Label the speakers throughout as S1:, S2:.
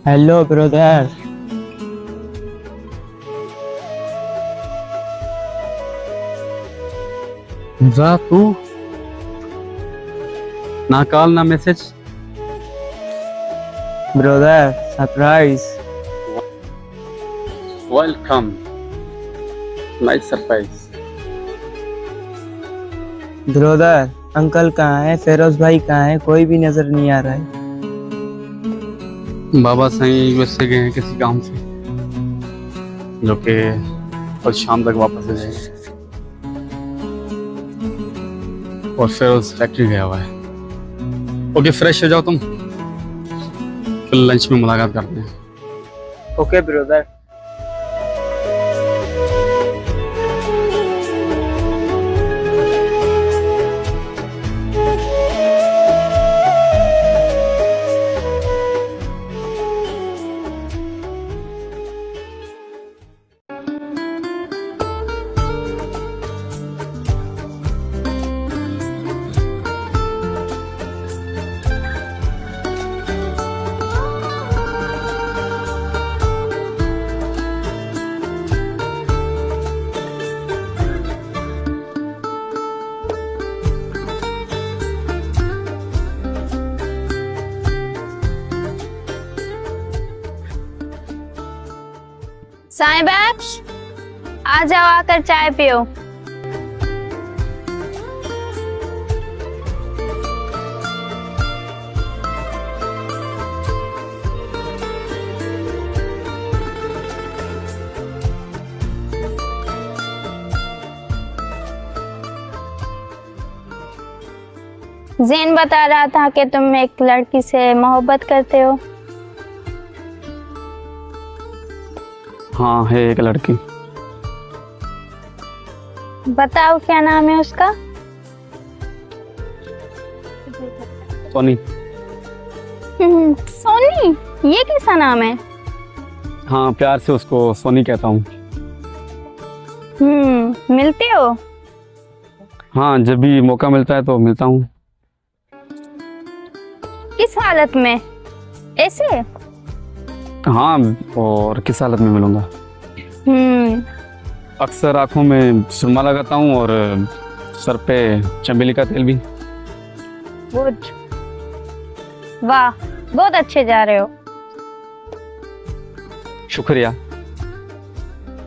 S1: Hello brother.
S2: जा तू ना कॉल ना message.
S1: Brother surprise.
S2: Welcome, nice surprise.
S1: Brother uncle कहाँ है, फेरोज भाई कहाँ है, कोई भी नजर नहीं आ रहा है।
S2: बाबा साईं यूएसए गए हैं किसी काम से, जो कि कल शाम तक वापस आ जाएंगे। और फिर उस फैक्ट्री गया हुआ है। ओके, फ्रेश हो जाओ तुम, फिर लंच में मुलाकात करते हैं।
S1: Okay brother.
S3: साईं बख्श, आ जाओ, आकर चाय पियो। ज़ैन बता रहा था कि तुम एक लड़की से मोहब्बत करते हो।
S2: हाँ, है एक लड़की।
S3: बताओ क्या नाम है उसका?
S2: सोनी।
S3: सोनी, ये कैसा नाम है?
S2: हाँ, प्यार से उसको सोनी कहता हूँ।
S3: मिलते हो?
S2: हाँ, जब भी मौका मिलता है तो मिलता हूँ।
S3: किस हालत में? ऐसे?
S2: हाँ, और किस हालत में मिलूंगा। अक्सर आंखों में सुरमा लगाता हूँ और सर पे चमेली का तेल भी।
S3: गुड, वाह, बहुत अच्छे जा रहे हो।
S2: शुक्रिया।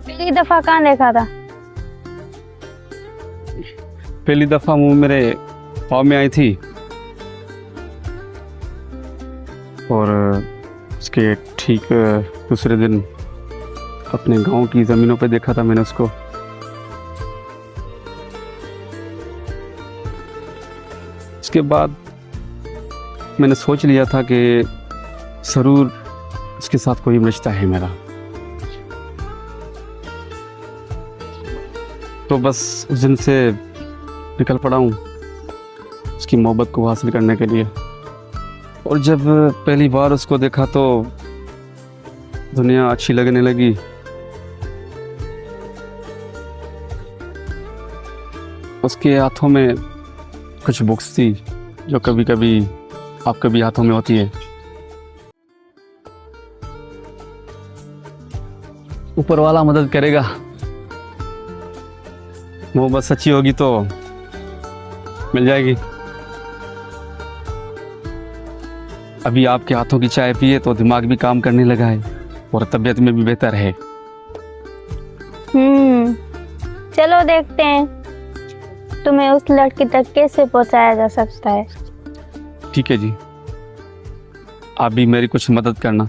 S3: पहली दफा कहाँ देखा था?
S2: पहली दफा वो मेरे ख्वाब में आई थी और उसके ठीक दूसरे दिन अपने गांव की ज़मीनों पे देखा था मैंने उसको। उसके बाद मैंने सोच लिया था कि ज़रूर उसके साथ कोई रिश्ता है मेरा। तो बस उस दिन से निकल पड़ा हूँ उसकी मोहब्बत को हासिल करने के लिए। और जब पहली बार उसको देखा तो दुनिया अच्छी लगने लगी। उसके हाथों में कुछ बुक्स थी जो कभी कभी आपके भी हाथों में होती है। ऊपर वाला मदद करेगा। मोहब्बत सच्ची होगी तो मिल जाएगी। अभी आपके हाथों की चाय पिए तो दिमाग भी काम करने लगा है और तबीयत में भी बेहतर है।
S3: चलो देखते हैं तुम्हें उस लड़की तक कैसे पहुंचाया जा सकता है।
S2: ठीक है जी, आप भी मेरी कुछ मदद करना।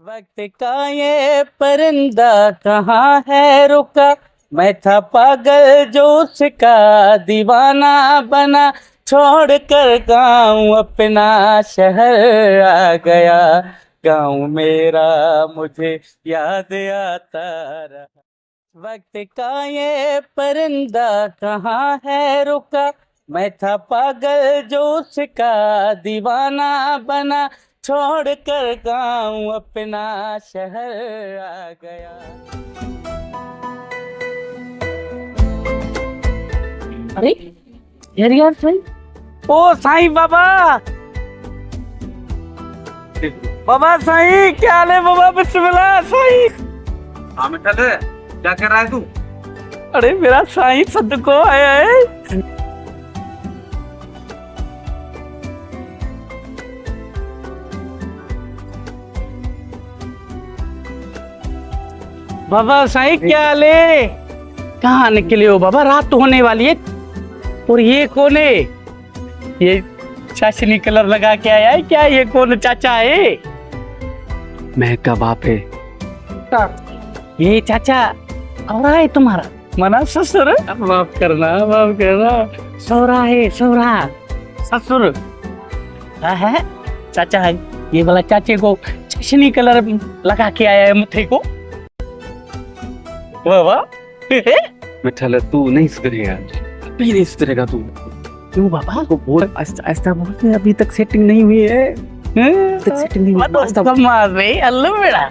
S4: वक्त का ये परिंदा कहाँ है रुका, मैं था पागल जो उसका दीवाना बना, छोड़ कर गाँव अपना शहर आ गया, गाँव मेरा मुझे याद आता रहा। वक्त का ये परिंदा कहाँ है रुका, मैं था पागल जो उसका दीवाना बना, छोड़ कर गाँव अपना शहर आ गया। अरे यार भाई, ओ साईं बाबा, बाबा साईं क्या हाल है बाबा? बिस्मिल्लाह साईं।
S2: हाँ मिठल क्या कर रहा है तू?
S4: अरे मेरा साईं सदको आया है। बाबा साईं क्या हाल है? कहाँ निकले हो बाबा? रात तो होने वाली है। और ये कौन है? ये चाशनी कलर लगा के आया है क्या? ये कौन चाचा है?
S2: महक का बाप है।
S4: ये चाचा और है तुम्हारा मना ससुर? माफ करना, माफ करना। सौरा है, सौरा ससुर। हाँ है चाचा है। ये वाला चाचे को चशनी कलर लगा के आया है मुथे को। वाह वाह।
S2: मिठल तू नहीं सुधरेगा, अभी नहीं सुधरेगा तू।
S4: क्यों बाबा?
S2: को बोल, ऐसा बोलते अभी तक सेटिंग नहीं हुई है। तक सेटिंग नहीं हुई।
S4: कमाल रे अल्लू बेड़ा।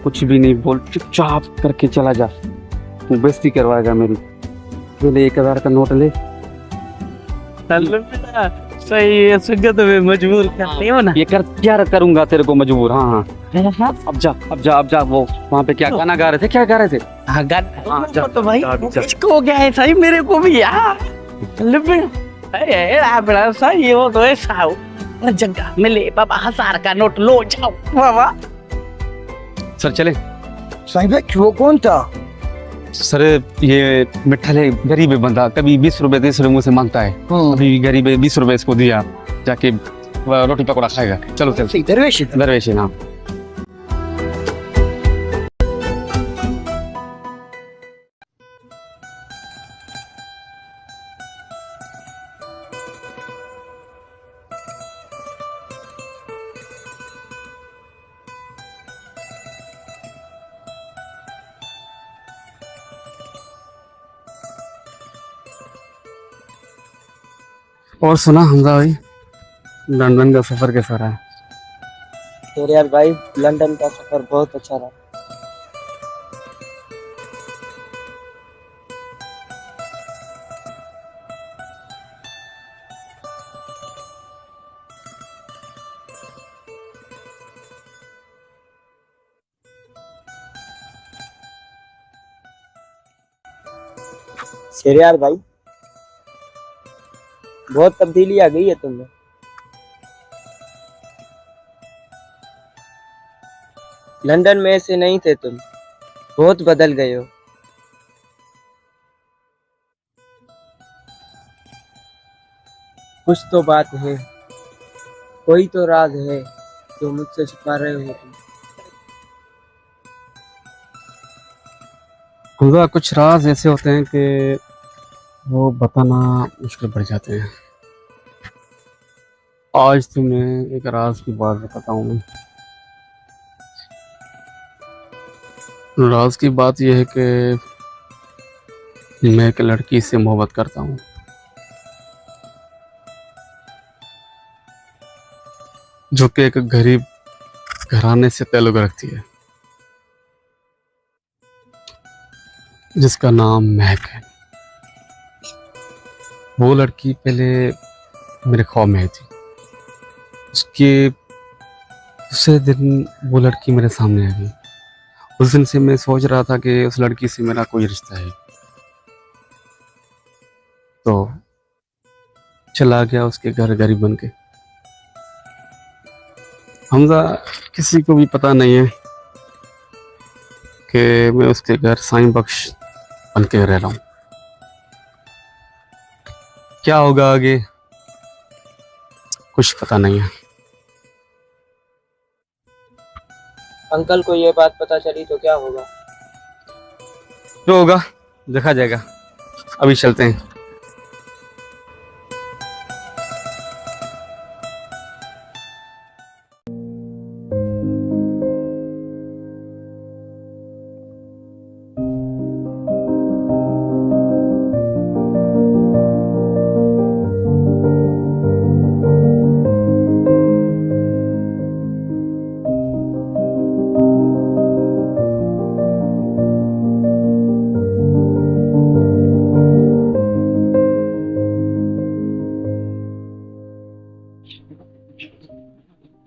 S2: कुछ भी नहीं बोल, चुपचाप करके चला जा। तू बेइज्जती करवाएगा मेरी। पहले 1000 का नोट ले।
S4: अल्लू बेड़ा सही है। सुगत में मजबूर करते हो ना।
S2: ये कर क्या करूंगा तेरे को मजबूर। हाँ हाँ
S4: हाँ
S2: अब जा अब जा अब जा। वो वहाँ पे क्या गाना गा रहे थे? क्या गा रहे थे?
S4: हाँ
S2: हाँ, जा,
S4: तो भाई
S2: जा, जा।
S4: इसको हो गया है सही, मेरे को भी यार। अल्लू बेड़ा अरे बड़ा सही है। वो तो ऐसा हो जगह मिले बाबा 1000 का नोट लो जाओ। बाबा
S2: सर चले।
S1: साईं भाई वो कौन था?
S2: सर ये मिठल है, गरीब है बंदा। कभी 20 रुपए 30 रुपए मुझसे मांगता है। अभी गरीब है, 20 रुपए इसको दिया, जाके रोटी पकौड़ा खाएगा। चलो चल।
S1: दरवेश
S2: दरवेश है नाम। और सुना हमजा भाई, लंदन का सफर कैसा रहा?
S1: तेरे यार भाई लंदन का सफर बहुत अच्छा रहा। शेर यार भाई बहुत तब्दीली आ गई है तुमने। लंदन में ऐसे नहीं थे तुम, बहुत बदल गए हो। कुछ तो बात है, कोई तो राज है जो मुझसे छुपा रहे हो तुम।
S2: हमजा कुछ राज ऐसे होते हैं कि वो बताना मुश्किल पड़ जाते हैं। आज तुम्हें एक राज की बात बताता हूँ मैं। राज की बात यह है कि मैं एक लड़की से मोहब्बत करता हूँ, जो कि एक गरीब घराने से ताल्लुक रखती है, जिसका नाम महक है। वो लड़की पहले मेरे ख्वाब में आई थी। उसके दूसरे दिन वो लड़की मेरे सामने आ गई। उस दिन से मैं सोच रहा था कि उस लड़की से मेरा कोई रिश्ता है, तो चला गया उसके घर गरीब बन के। हमजा किसी को भी पता नहीं है कि मैं उसके घर साईं बख्श बन के रह रहा हूँ। क्या होगा आगे कुछ पता नहीं है।
S1: अंकल को ये बात पता चली तो क्या होगा?
S2: जो होगा देखा जाएगा। अभी चलते हैं।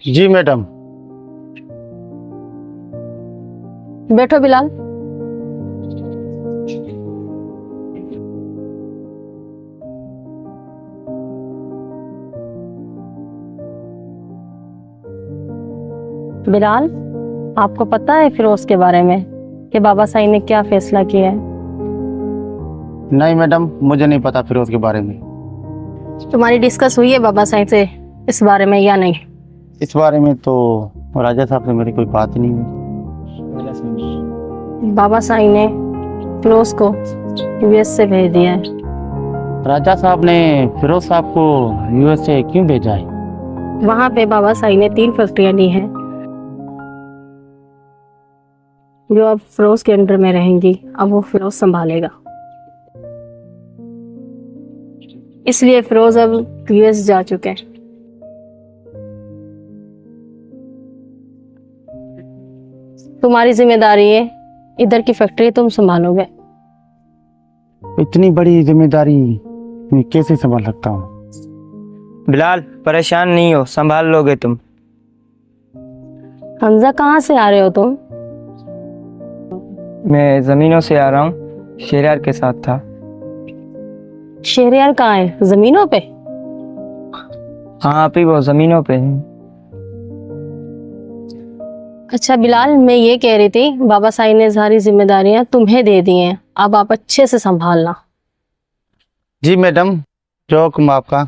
S5: जी मैडम।
S6: बैठो बिलाल। बिलाल, आपको पता है फिरोज के बारे में कि बाबा साईं ने क्या फैसला किया है?
S5: नहीं मैडम, मुझे नहीं पता फिरोज के बारे में।
S6: तुम्हारी डिस्कस हुई है बाबा साईं से इस बारे में या नहीं?
S5: इस बारे में तो राजा साहब से मेरी कोई बात नहीं हुई।
S6: बाबा साईं ने फिरोज को यूएस से भेज दिया है।
S5: राजा साहब ने फिरोज साहब को यूएस से क्यों भेजा है?
S6: वहां पे बाबा साईं ने 3 फैक्ट्रियां ली हैं जो अब फिरोज के अंडर में रहेंगी। अब वो फिरोज संभालेगा, इसलिए फिरोज अब यूएस जा चुके हैं। तुम्हारी जिम्मेदारी है, इधर की फैक्ट्री तुम संभालोगे।
S5: इतनी बड़ी जिम्मेदारी मैं कैसे संभाल सकता हूँ?
S1: बिलाल परेशान नहीं हो, संभाल लोगे तुम।
S6: हमजा, कहाँ से आ रहे हो तुम?
S1: मैं जमीनों से आ रहा हूँ, शेरयार के साथ था।
S6: शहरयार कहाँ है? जमीनों पे?
S1: हाँ अभी वो जमीनों पे है।
S6: अच्छा बिलाल, मैं ये कह रही थी बाबा साईं ने सारी जिम्मेदारियां तुम्हें दे दी हैं, अब आप अच्छे से संभालना।
S5: जी मैडम, जो हुक्म आपका।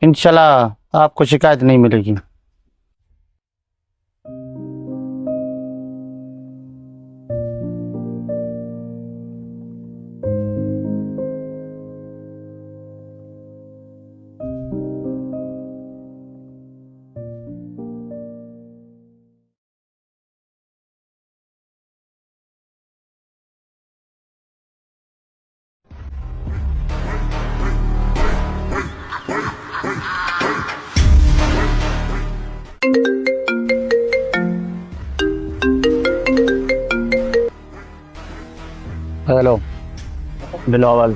S5: इंशाल्लाह आपको शिकायत नहीं मिलेगी। हेलो बिलावल,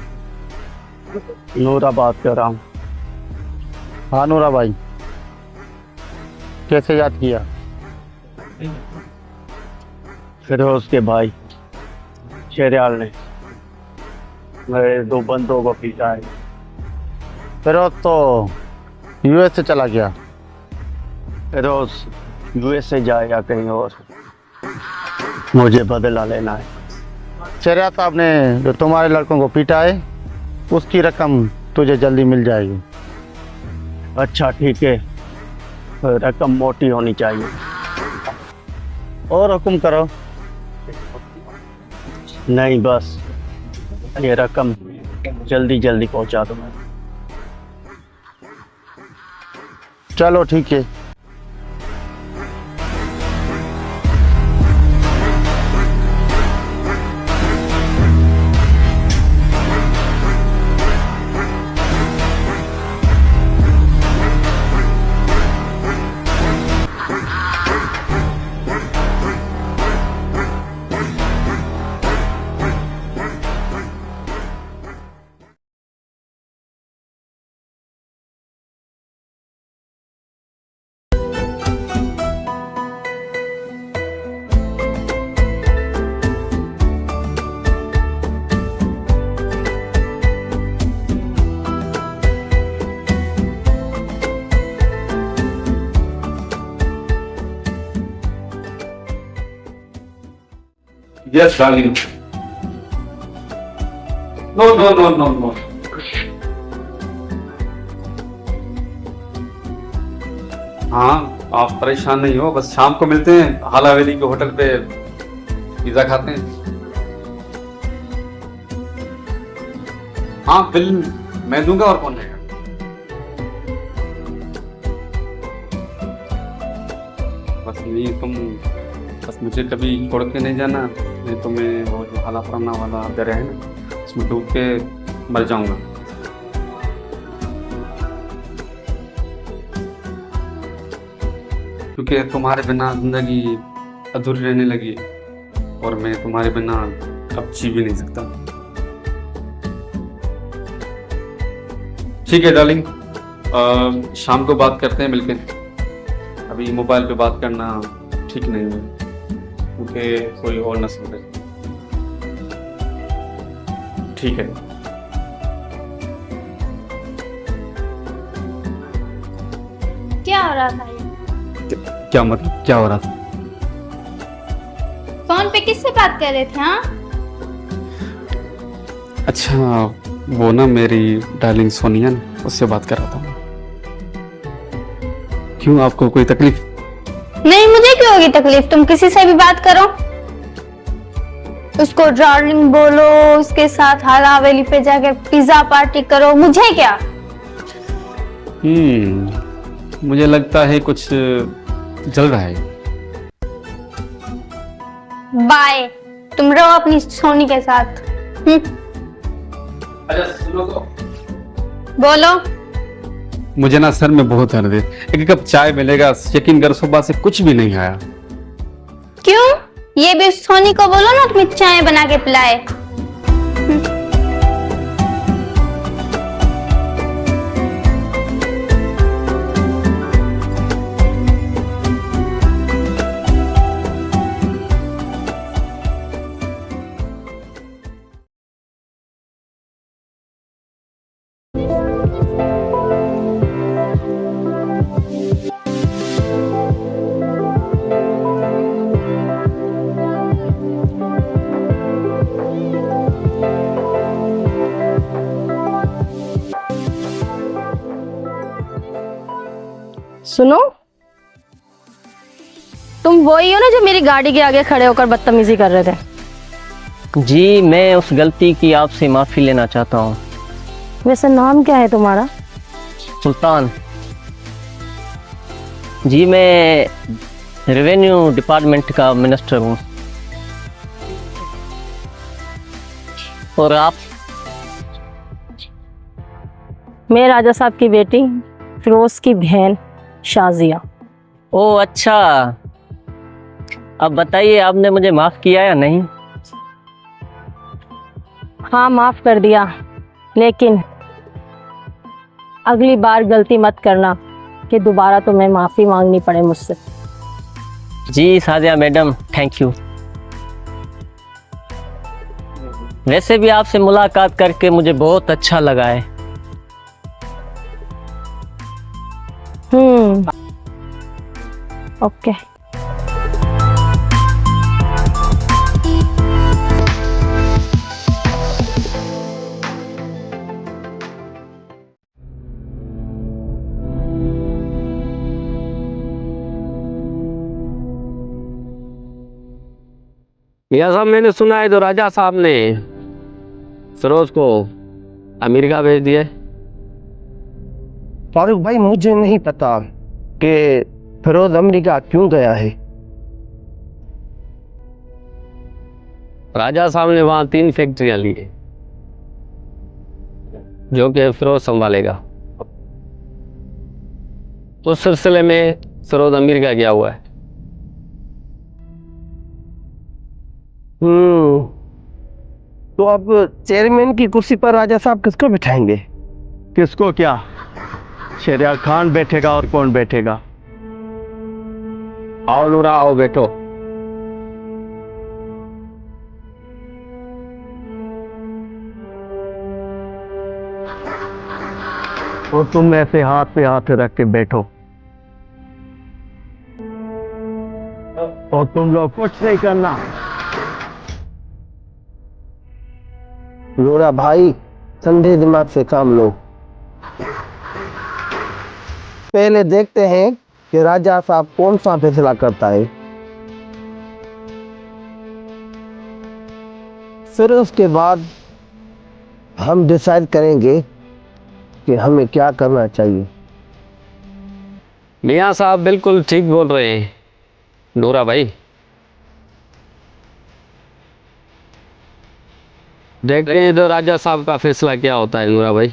S5: नूरा बात कर रहा हूँ। हाँ नूरा भाई, कैसे याद किया? फिरोज के भाई शेरयाल ने मेरे 2 बंदों को पीटा है। फिरोज तो यूएस से चला गया। फिरोज यूएस से जाए या कहीं और, मुझे बदला लेना है। शेरयाल साहब ने जो तुम्हारे लड़कों को पीटा है उसकी रकम तुझे जल्दी मिल जाएगी। अच्छा ठीक है, रकम मोटी होनी चाहिए। और हुक्म करो। नहीं बस ये रकम जल्दी जल्दी पहुंचा दो। चलो ठीक है।
S2: Yes, darling. No. हाँ, आप परेशान नहीं हो, बस शाम को मिलते हैं हाला वैली के होटल पे, पिज्जा खाते हैं। हाँ बिल मैं दूंगा, और कौन देगा? बस ये तुम बस मुझे कभी छोड़ के नहीं जाना, नहीं तो मैं वो जो हाला पुराना वाला दरिया है ना, उसमें डूब के मर जाऊंगा। क्योंकि तुम्हारे बिना जिंदगी अधूरी रहने लगी और मैं तुम्हारे बिना अब जी भी नहीं सकता। ठीक है डार्लिंग, शाम को बात करते हैं मिलकर। अभी मोबाइल पे बात करना ठीक नहीं है, क्योंकि कोई और ना समझे। ठीक है।
S3: क्या हो रहा था ये?
S2: क्या मतलब क्या हो रहा था?
S3: फोन पे किससे बात कर रहे थे? हाँ,
S2: अच्छा, वो ना मेरी डार्लिंग सोनिया ना, उससे बात कर रहा था। क्यों, आपको कोई तकलीफ?
S3: नहीं, मुझे क्यों होगी तकलीफ? तुम किसी से भी बात करो, उसको डार्लिंग बोलो, उसके साथ हाला हवेली पे जाके पिज्जा पार्टी करो, मुझे क्या?
S2: मुझे लगता है कुछ चल रहा है।
S3: बाय, तुम रहो अपनी सोनी के साथ।
S2: अच्छा सुनो तो,
S3: बोलो।
S2: मुझे ना सर में बहुत दर्द है। एक कप चाय मिलेगा? यकीन कर, सुबह से कुछ भी नहीं आया।
S3: क्यों? ये भी सोनी को बोलो ना तुम्हें चाय बना के पिलाए।
S6: सुनो, तुम वही हो ना जो मेरी गाड़ी के आगे खड़े होकर बदतमीजी कर रहे थे?
S4: जी, मैं उस गलती की आपसे माफ़ी लेना चाहता हूँ।
S6: वैसे नाम क्या है तुम्हारा?
S4: सुल्तान। जी, मैं रेवेन्यू डिपार्टमेंट का मिनिस्टर हूँ। और आप?
S6: मैं राजा साहब की बेटी फिरोज की बहन शाजिया।
S4: ओह अच्छा, अब बताइए, आपने मुझे माफ़ किया या नहीं?
S6: हाँ, माफ कर दिया, लेकिन अगली बार गलती मत करना कि दोबारा तुम्हें माफी मांगनी पड़े मुझसे।
S4: जी सादिया मैडम, थैंक यू। वैसे भी आपसे मुलाकात करके मुझे बहुत अच्छा लगा है।
S6: ओके।
S7: मियाँ साहब, मैंने सुना है तो राजा साहब ने फिरोज को अमेरिका भेज दिया।
S5: फारूक भाई, मुझे नहीं पता कि फिरोज अमेरिका क्यों गया है।
S7: राजा साहब ने वहाँ 3 फैक्ट्रियाँ ली है जो कि फिरोज संभालेगा। उस सिलसिले में फिरोज अमेरिका गया हुआ है।
S5: तो अब चेयरमैन की कुर्सी पर राजा साहब किसको बिठाएंगे?
S8: किसको क्या? शहरयार खान बैठेगा और कौन बैठेगा?
S7: आओ नूरा, आओ बैठो।
S8: और तुम ऐसे हाथ पे हाथ रख के बैठो और तुम लोग कुछ नहीं करना।
S5: नूरा भाई, ठंडे दिमाग से काम लो। पहले देखते हैं कि राजा साहब कौन सा फैसला करता है, फिर उसके बाद हम डिसाइड करेंगे कि हमें क्या करना चाहिए।
S7: मियाँ साहब बिल्कुल ठीक बोल रहे हैं नूरा भाई। देखते हैं तो राजा साहब का फैसला क्या होता है नूरा भाई।